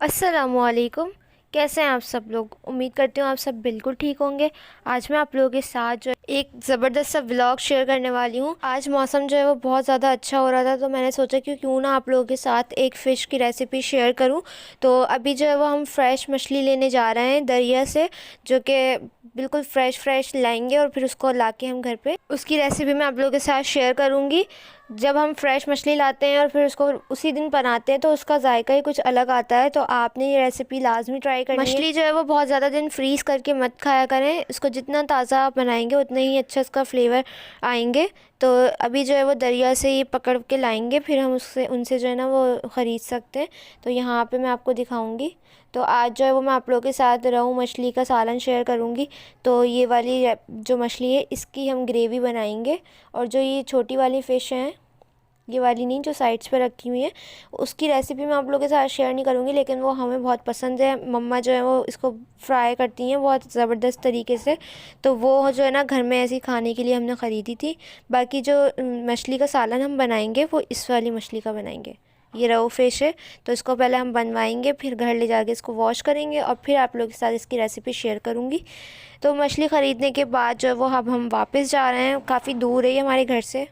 अस्सलामुअलैकुम। कैसे हैं आप सब लोग? उम्मीद करती हूँ आप सब बिल्कुल ठीक होंगे। आज मैं आप लोगों के साथ जो एक ज़बरदस्त सा व्लॉग शेयर करने वाली हूँ। आज मौसम जो है वो बहुत ज़्यादा अच्छा हो रहा था, तो मैंने सोचा कि क्यों ना आप लोगों के साथ एक फ़िश की रेसिपी शेयर करूँ। तो अभी जो है वो हम फ्रेश मछली लेने जा रहे हैं दरिया से, जो कि बिल्कुल फ़्रेश लाएंगे और फिर उसको ला के हम घर पे उसकी रेसिपी मैं आप लोगों के साथ शेयर करूँगी। जब हम फ्रेश मछली लाते हैं और फिर उसको उसी दिन बनाते हैं तो उसका जायका ही कुछ अलग आता है। तो आपने ये रेसिपी लाजमी ट्राई करनी है। मछली जो है वो बहुत ज़्यादा दिन फ्रीज़ करके मत खाया करें, इसको जितना ताज़ा आप बनाएंगे उतना ही अच्छा इसका फ्लेवर आएंगे। तो अभी जो है वो दरिया से ये पकड़ के लाएंगे, फिर हम उससे उनसे जो है ना वो ख़रीद सकते हैं। तो यहाँ पे मैं आपको दिखाऊंगी। तो आज जो है वो मैं आप लोगों के साथ रहू मछली का सालन शेयर करूंगी। तो ये वाली जो मछली है इसकी हम ग्रेवी बनाएंगे, और जो ये छोटी वाली फ़िश हैं, ये वाली नहीं जो साइड्स पे रखी हुई है, उसकी रेसिपी मैं आप लोगों के साथ शेयर नहीं करूँगी, लेकिन वो हमें बहुत पसंद है। मम्मा जो है वो इसको फ्राई करती हैं बहुत ज़बरदस्त तरीके से, तो वो जो है ना घर में ऐसी खाने के लिए हमने ख़रीदी थी। बाकी जो मछली का सालन हम बनाएंगे वो इस वाली मछली का बनाएंगे। ये रोहू फिश है, तो इसको पहले हम बनवाएंगे, फिर घर ले जाके इसको वॉश करेंगे और फिर आप लोगों के साथ इसकी रेसिपी शेयर करूँगी। तो मछली ख़रीदने के बाद जो है वो अब हम वापस जा रहे हैं, काफ़ी दूर है ये हमारे घर से।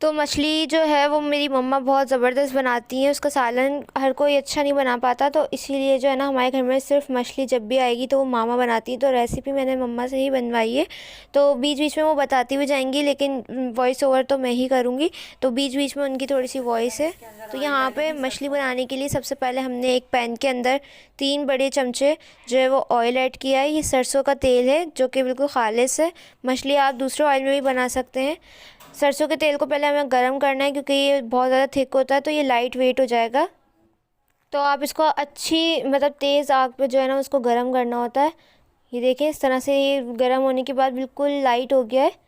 तो मछली जो है वो मेरी मम्मा बहुत ज़बरदस्त बनाती हैं, उसका सालन हर कोई अच्छा नहीं बना पाता, तो इसीलिए जो है ना हमारे घर में सिर्फ मछली जब भी आएगी तो वो मामा बनाती है। तो रेसिपी मैंने मम्मा से ही बनवाई है। तो बीच बीच में वो बताती भी जाएंगी, लेकिन वॉइस ओवर तो मैं ही करूँगी, तो बीच बीच में उनकी थोड़ी सी वॉइस है। तो यहाँ पे मछली बनाने के लिए सबसे पहले हमने एक पैन के अंदर 3 बड़े चमचे जो है वो ऑयल ऐड किया है। ये सरसों का तेल है जो कि बिल्कुल खालिश है। मछली आप दूसरे ऑयल में भी बना सकते हैं। सरसों के तेल को पहले हमें गरम करना है, क्योंकि ये बहुत ज़्यादा थिक होता है तो ये लाइट वेट हो जाएगा। तो आप इसको अच्छी मतलब तेज़ आग पे जो है ना उसको गरम करना होता है। ये देखें, इस तरह से ये गरम होने के बाद बिल्कुल लाइट हो गया है।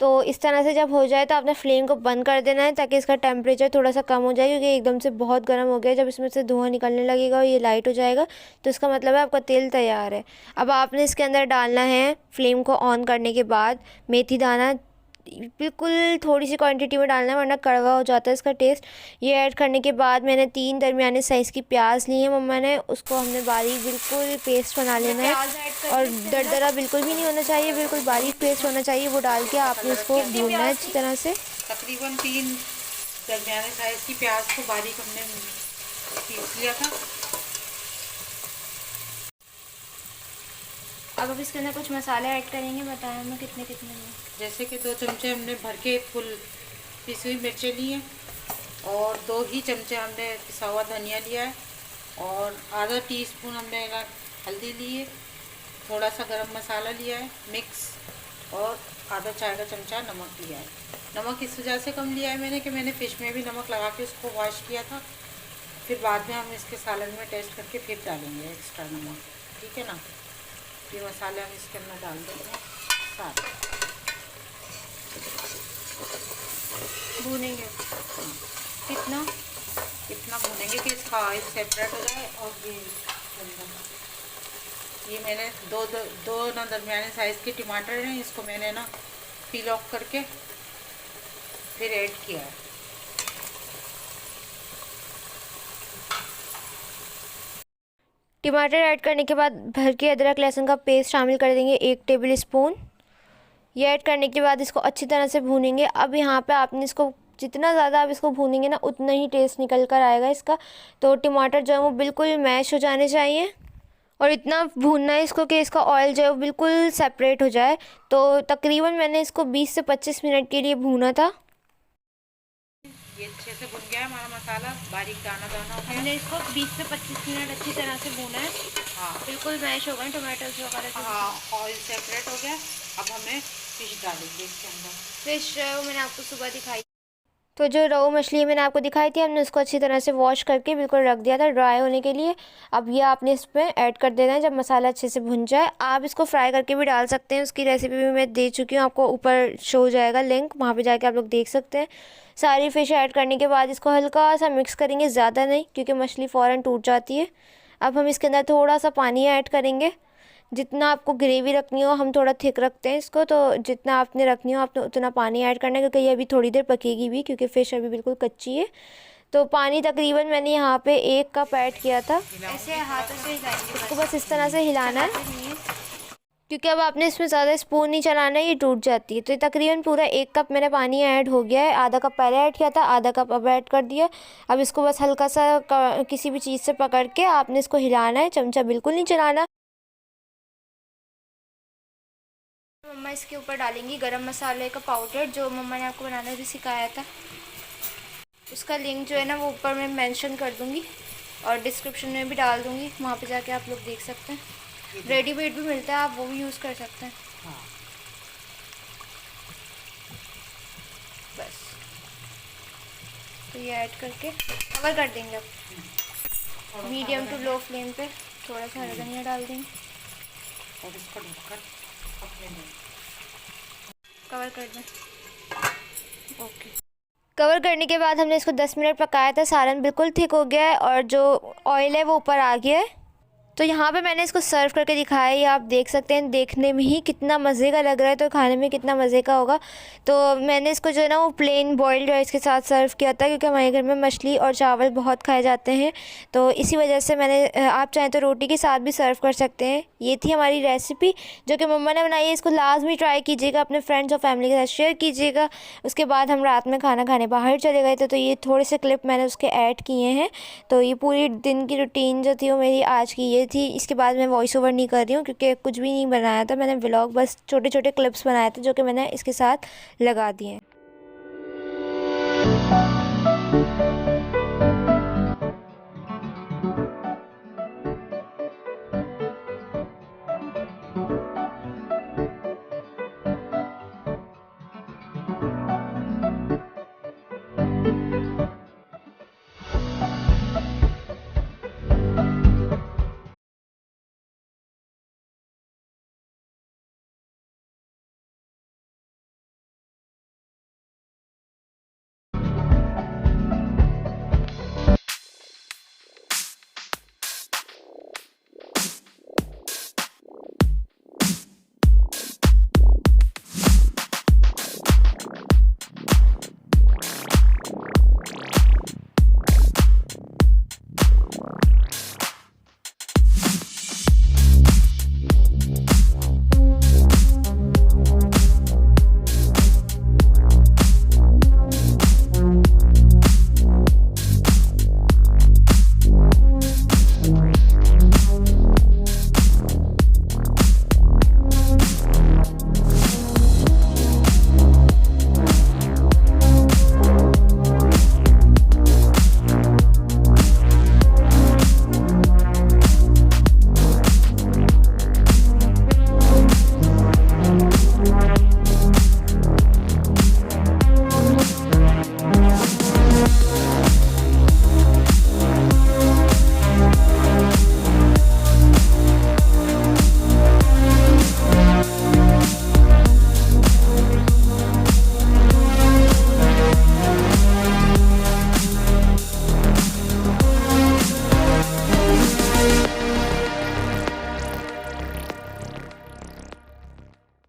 तो इस तरह से जब हो जाए तो आपने फ्लेम को बंद कर देना है, ताकि इसका टेम्परेचर थोड़ा सा कम हो जाए, क्योंकि एकदम से बहुत गर्म हो गया। जब इसमें से धुआं निकलने लगेगा और ये लाइट हो जाएगा तो इसका मतलब है आपका तेल तैयार है। अब आपने इसके अंदर डालना है, फ्लेम को ऑन करने के बाद, मेथी दाना। बिल्कुल थोड़ी सी क्वांटिटी में डालना है, वरना कड़वा हो जाता है इसका टेस्ट। ये ऐड करने के बाद मैंने 3 दरमियाने साइज़ की प्याज ली है मम्मा ने, उसको हमने बारीक बिल्कुल पेस्ट बना लेना है। और दरदरा बिल्कुल भी नहीं होना चाहिए, बिल्कुल बारीक पेस्ट होना चाहिए। वो डाल के आपने उसको भूनना है अच्छी तरह से। तकरीबन 3 दरमियाने साइज की प्याज को बारीक हमने पीस लिया था। अब इसके अंदर कुछ मसाले ऐड करेंगे, बताएं हमें कितने कितने में। जैसे कि 2 चमचे हमने भर के फुल पिसी हुई मिर्चें ली हैं, और 2 ही चमचे हमने पिसा हुआ धनिया लिया है, और आधा टीस्पून हमने हल्दी ली है, थोड़ा सा गरम मसाला लिया है मिक्स, और आधा चाय का चमचा नमक लिया है। नमक इस वजह से कम लिया है मैंने कि मैंने फ़िश में भी नमक लगा के उसको वॉश किया था, फिर बाद में हम इसके सालन में टेस्ट करके फिर डालेंगे एक्स्ट्रा नमक, ठीक है ना। ये मसाले हम इसके अंदर डाल देते हैं सारे, भूनेंगे कितना इतना भूनेंगे कि इसका ऑयल सेपरेट हो जाए। और ये मैंने दो ना दरमियाने साइज़ के टमाटर हैं, इसको मैंने ना पील ऑफ करके फिर ऐड किया है। टमाटर ऐड करने के बाद भर के अदरक लहसुन का पेस्ट शामिल कर देंगे 1 टेबल स्पून। ये ऐड करने के बाद इसको अच्छी तरह से भूनेंगे। अब यहाँ पे आपने इसको जितना ज़्यादा आप इसको भूनेंगे ना उतना ही टेस्ट निकल कर आएगा इसका। तो टमाटर जो है वो बिल्कुल मैश हो जाने चाहिए, और इतना भूनना है इसको कि इसका ऑयल जो है वो बिल्कुल सेपरेट हो जाए। तो तकरीबन मैंने इसको 20 से 25 मिनट के लिए भूना था। ये अच्छे से भुन गया है हमारा मसाला, बारीक दाना दाना हो गया। हमने इसको 20 से 25 मिनट अच्छी तरह से भूना है। हाँ बिल्कुल मैश हो गए टमाटर्स वगैरह। हाँ, ऑयल सेपरेट हो गया। अब हमें फिश डालेंगे इसके अंदर। फिश जो है वो मैंने आपको सुबह दिखाई। तो जो रोहू मछली मैंने आपको दिखाई थी, हमने उसको अच्छी तरह से वॉश करके बिल्कुल रख दिया था ड्राई होने के लिए। अब ये आपने इसमें ऐड कर देना है जब मसाला अच्छे से भुन जाए। आप इसको फ्राई करके भी डाल सकते हैं, उसकी रेसिपी भी मैं दे चुकी हूँ, आपको ऊपर शो हो जाएगा लिंक, वहाँ पे जाके आप लोग देख सकते हैं। सारी फ़िश ऐड करने के बाद इसको हल्का सा मिक्स करेंगे, ज़्यादा नहीं, क्योंकि मछली फ़ौरन टूट जाती है। अब हम इसके अंदर थोड़ा सा पानी ऐड करेंगे। जितना आपको ग्रेवी रखनी हो, हम थोड़ा थिक रखते हैं इसको, तो जितना आपने रखनी हो आपने उतना पानी ऐड करना है, क्योंकि ये अभी थोड़ी देर पकेगी भी, क्योंकि फ़िश अभी बिल्कुल कच्ची है। तो पानी तकरीबन मैंने यहाँ पे 1 कप ऐड किया था। ऐसे हाथों से हिलाएंगे, इसको बस इस तरह से हिलाना है, क्योंकि अब आपने इसमें ज़्यादा स्पून नहीं चलाना है, ये टूट जाती है। तो ये तकरीबन पूरा 1 कप मेरा पानी ऐड हो गया है। आधा कप पहले ऐड किया था, आधा कप अब ऐड कर दिया। अब इसको बस हल्का सा किसी भी चीज़ से पकड़ के आपने इसको हिलाना है, चमचा बिल्कुल नहीं चलाना। मम्मा इसके ऊपर डालेंगी गरम मसाले का पाउडर, जो मम्मा ने आपको बनाना भी सिखाया था। उसका लिंक जो है ना वो ऊपर मैं मेंशन कर दूँगी और डिस्क्रिप्शन में भी डाल दूँगी, वहाँ पे जाके आप लोग देख सकते हैं। रेडीमेड भी मिलता है, आप वो भी यूज़ कर सकते हैं। बस तो ये ऐड करके कवर कर देंगे। अब मीडियम टू लो फ्लेम पे थोड़ा सा हरा धनिया डाल देंगे और इसको ढककर कवर कर दें। ओके, कवर करने के बाद हमने इसको 10 मिनट पकाया था। सालन बिल्कुल थिक हो गया है और जो ऑयल है वो ऊपर आ गया है। तो यहाँ पे मैंने इसको सर्व करके दिखाया है, ये आप देख सकते हैं। देखने में ही कितना मज़े का लग रहा है, तो खाने में कितना मज़े का होगा। तो मैंने इसको जो है ना वो प्लेन बॉइल्ड राइस के साथ सर्व किया था, क्योंकि हमारे घर में मछली और चावल बहुत खाए जाते हैं, तो इसी वजह से मैंने, आप चाहें तो रोटी के साथ भी सर्व कर सकते हैं। ये थी हमारी रेसिपी जो कि मम्मा ने बनाई है। इसको लाजमी ट्राई कीजिएगा, अपने फ्रेंड्स और फैमिली के साथ शेयर कीजिएगा। उसके बाद हम रात में खाना खाने बाहर चले गए थे, तो ये थोड़े से क्लिप मैंने उसके ऐड किए हैं। तो ये पूरी दिन की रूटीन जो थी वो मेरी आज की ये थी। इसके बाद मैं वॉइस ओवर नहीं कर रही हूँ, क्योंकि कुछ भी नहीं बनाया था मैंने, व्लॉग बस छोटे छोटे क्लिप्स बनाए थे जो कि मैंने इसके साथ लगा दिए हैं।